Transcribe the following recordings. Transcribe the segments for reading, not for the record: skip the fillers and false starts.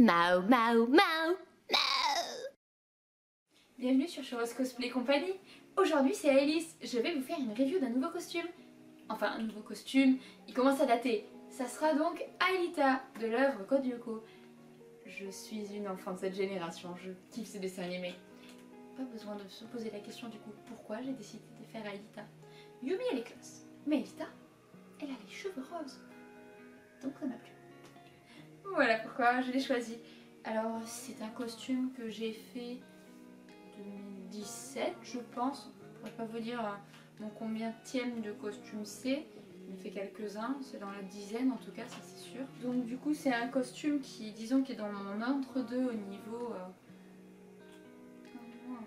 Mao, Mao, Mao, Mao. Bienvenue sur Churros Cosplay Company. Aujourd'hui c'est Alice, je vais vous faire une review d'un nouveau costume. Enfin un nouveau costume, il commence à dater. Ça sera donc Aelita de l'œuvre Code Lyoko. Je suis une enfant de cette génération, je kiffe ces dessins animés. Pas besoin de se poser la question du coup pourquoi j'ai décidé de faire Aelita. Yumi elle est classe, mais Aelita, elle a les cheveux roses. Donc ça m'a plu. Voilà pourquoi je l'ai choisi. Alors c'est un costume que j'ai fait 2017 je pense. Je pourrais pas vous dire mon combienième de costume c'est. Il fait quelques-uns, c'est dans la dizaine en tout cas, ça c'est sûr. Donc du coup c'est un costume qui, disons, qui est dans mon entre-deux au niveau...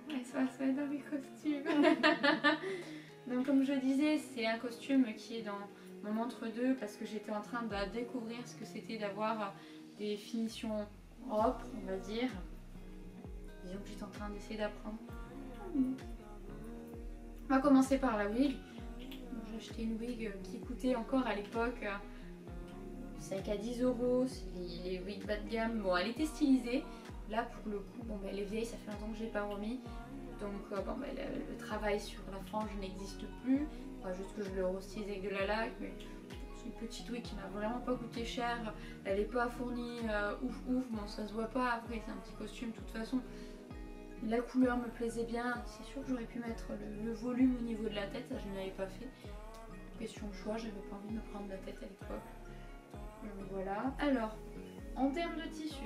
Ouais, ça va être dans mes costumes. Donc comme je disais, c'est un costume qui est dans mon entre-deux parce que j'étais en train de découvrir ce que c'était d'avoir des finitions propres, on va dire. Disons que j'étais en train d'essayer d'apprendre. On va commencer par la wig. J'ai acheté une wig qui coûtait encore à l'époque 5 à 10 €. C'est les wigs bas de gamme. Bon, elle était stylisée. Là, pour le coup, bon, elle est vieille, ça fait longtemps que je l'ai pas remis. Donc, bon, le travail sur la frange n'existe plus. Enfin, juste que je le restylise avec de la laque. Mais c'est une petite wig qui m'a vraiment pas coûté cher. Elle est pas fournie ouf. Bon, ça se voit pas. Après, c'est un petit costume de toute façon. La couleur me plaisait bien. C'est sûr que j'aurais pu mettre le volume au niveau de la tête. Ça, je ne l'avais pas fait. Question de choix, j'avais pas envie de me prendre la tête à l'époque. Voilà. Alors, en termes de tissu,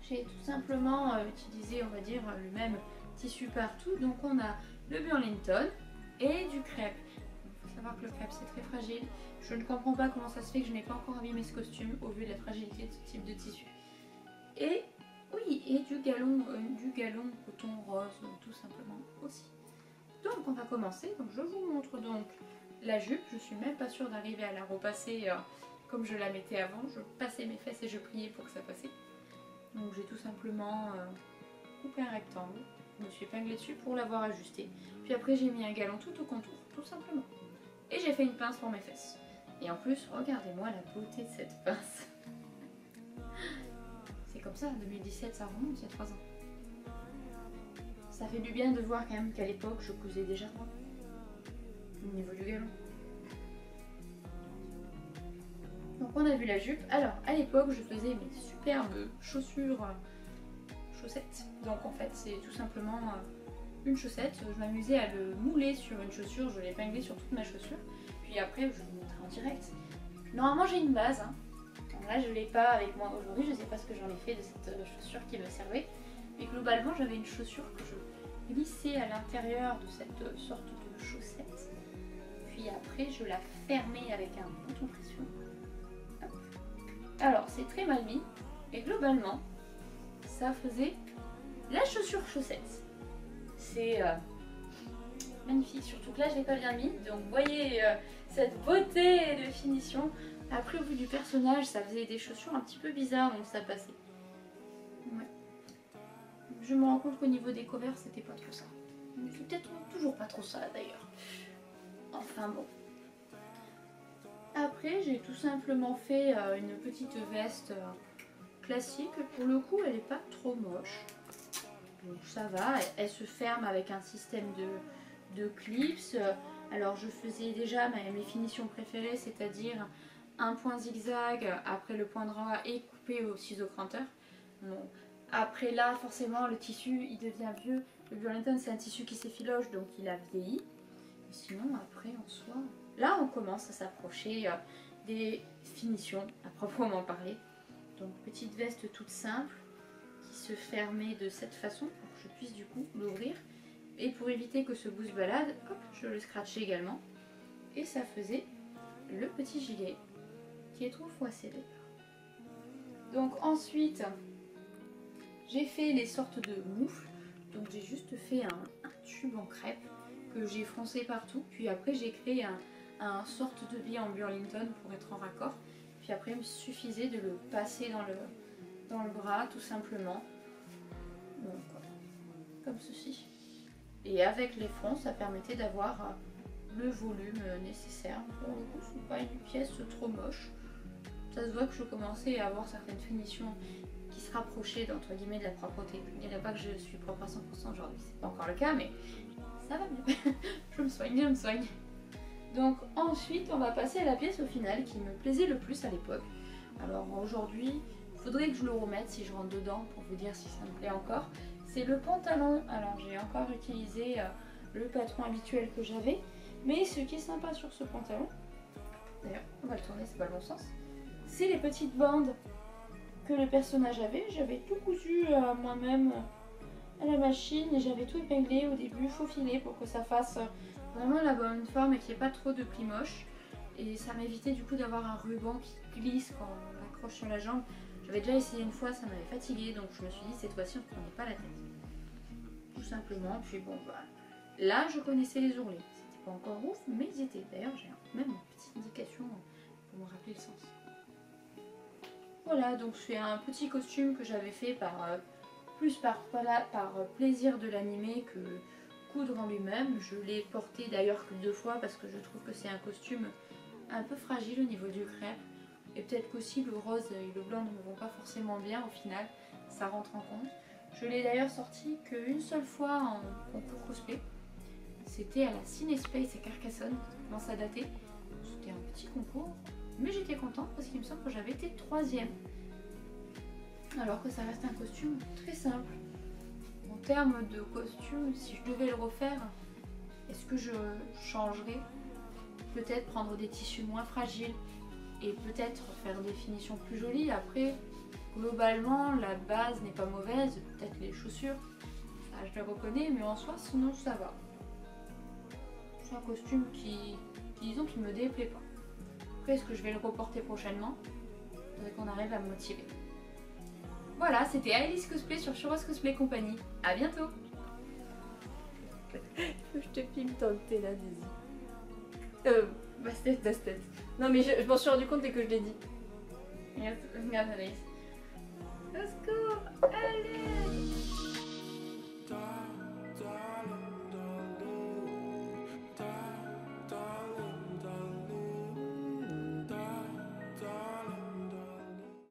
j'ai tout simplement utilisé, on va dire, le même tissu partout. Donc on a le Burlington et du crêpe. Il faut savoir que le crêpe c'est très fragile. Je ne comprends pas comment ça se fait que je n'ai pas encore abîmé ce costume au vu de la fragilité de ce type de tissu. Et oui, et du galon coton rose, tout simplement aussi. Donc on va commencer. Donc je vous montre donc la jupe. Je suis même pas sûre d'arriver à la repasser comme je la mettais avant. Je passais mes fesses et je priais pour que ça passe. Donc j'ai tout simplement coupé un rectangle. Je me suis épinglée dessus pour l'avoir ajusté. Puis après j'ai mis un galon tout au contour, tout simplement. Et j'ai fait une pince pour mes fesses. Et en plus, regardez-moi la beauté de cette pince. C'est comme ça, 2017 ça remonte, il y a 3 ans. Ça fait du bien de voir quand même qu'à l'époque je cousais déjà droit. Au niveau du galon. Donc on a vu la jupe. Alors à l'époque je faisais mes superbes chaussettes. Donc en fait c'est tout simplement une chaussette. Je m'amusais à le mouler sur une chaussure, je l'ai épinglé sur toute ma chaussure. Puis après je vous montrerai en direct. Normalement j'ai une base. Donc là je ne l'ai pas avec moi aujourd'hui, je ne sais pas ce que j'en ai fait de cette chaussure qui me servait. Mais globalement j'avais une chaussure que je glissais à l'intérieur de cette sorte de chaussette. Puis après je la fermais avec un bouton pression. Alors c'est très mal mis et globalement ça faisait la chaussure chaussette. C'est magnifique, surtout que là je l'ai pas bien mis. Donc vous voyez cette beauté de finition. Après au vu du personnage ça faisait des chaussures un petit peu bizarres donc ça passait. Ouais. Je me rends compte qu'au niveau des covers c'était pas trop ça. C'est peut-être toujours pas trop ça d'ailleurs. Enfin bon. Après j'ai tout simplement fait une petite veste classique. Pour le coup elle est pas trop moche. Donc ça va, elle se ferme avec un système de clips. Alors je faisais déjà mes finitions préférées, c'est-à-dire un point zigzag après le point droit et coupé au ciseau cranteur. Bon. Après là forcément le tissu il devient vieux. Le Burlington c'est un tissu qui s'effiloche donc il a vieilli. Et sinon après en soi, là on commence à s'approcher des finitions à proprement parler. Donc petite veste toute simple qui se fermait de cette façon pour que je puisse du coup l'ouvrir. Et pour éviter que ce bout se balade, hop, je le scratchais également. Et ça faisait le petit gilet qui est trop froissé d'ailleurs. Donc ensuite, j'ai fait les sortes de moufles. Donc j'ai juste fait un tube en crêpe que j'ai froncé partout. Puis après j'ai créé un sorte de billet en Burlington pour être en raccord. Puis après il me suffisait de le passer dans le bras tout simplement. Donc comme ceci. Et avec les fronts ça permettait d'avoir le volume nécessaire. Pour le coup c'est pas une pièce trop moche. Ça se voit que je commençais à avoir certaines finitions qui se rapprocher d'entre guillemets de la propreté. Je ne dirais pas que je suis propre à 100% aujourd'hui, c'est pas encore le cas, mais ça va mieux. Je me soigne. Donc ensuite on va passer à la pièce au final qui me plaisait le plus à l'époque. Alors aujourd'hui, il faudrait que je le remette si je rentre dedans pour vous dire si ça me plaît encore. C'est le pantalon. Alors j'ai encore utilisé le patron habituel que j'avais, mais ce qui est sympa sur ce pantalon, d'ailleurs on va le tourner, c'est pas le bon sens, c'est les petites bandes que le personnage avait. J'avais tout cousu moi-même à la machine et j'avais tout épinglé au début, faufilé pour que ça fasse vraiment la bonne forme et qu'il n'y ait pas trop de plis moches. Et ça m'évitait du coup d'avoir un ruban qui glisse quand on l'accroche sur la jambe. J'avais déjà essayé une fois, ça m'avait fatiguée, donc je me suis dit cette fois-ci on ne prenait pas la tête. Tout simplement, puis bon bah là je connaissais les ourlets. C'était pas encore ouf, mais ils étaient. D'ailleurs j'ai même une petite indication pour me rappeler le sens. Voilà, donc c'est un petit costume que j'avais fait plus par plaisir de l'animer que coudre en lui-même. Je l'ai porté d'ailleurs que 2 fois parce que je trouve que c'est un costume un peu fragile au niveau du crêpe. Et peut-être qu'aussi le rose et le blanc ne me vont pas forcément bien au final, ça rentre en compte. Je l'ai d'ailleurs sorti qu'une seule fois en concours cosplay. C'était à la Cinespace à Carcassonne, ça commence à dater. C'était un petit concours, mais j'étais contente parce qu'il me semble que j'avais été 3e. Alors que ça reste un costume très simple. En termes de costume, si je devais le refaire, est-ce que je changerais? Peut-être prendre des tissus moins fragiles et peut-être faire des finitions plus jolies. Après, globalement, la base n'est pas mauvaise, peut-être les chaussures, ça je le reconnais, mais en soi, sinon ça va. C'est un costume disons, qui me déplaît pas. Après, est-ce que je vais le reporter prochainement? Il faudrait qu'on arrive à me motiver. Voilà, c'était Alice Cosplay sur Churros Cosplay Company. À bientôt. Je te filme tant que t'es là, Daisy. Bastet. Non mais je m'en suis rendu compte dès que je l'ai dit. Regarde Alice. Let's go. Allez.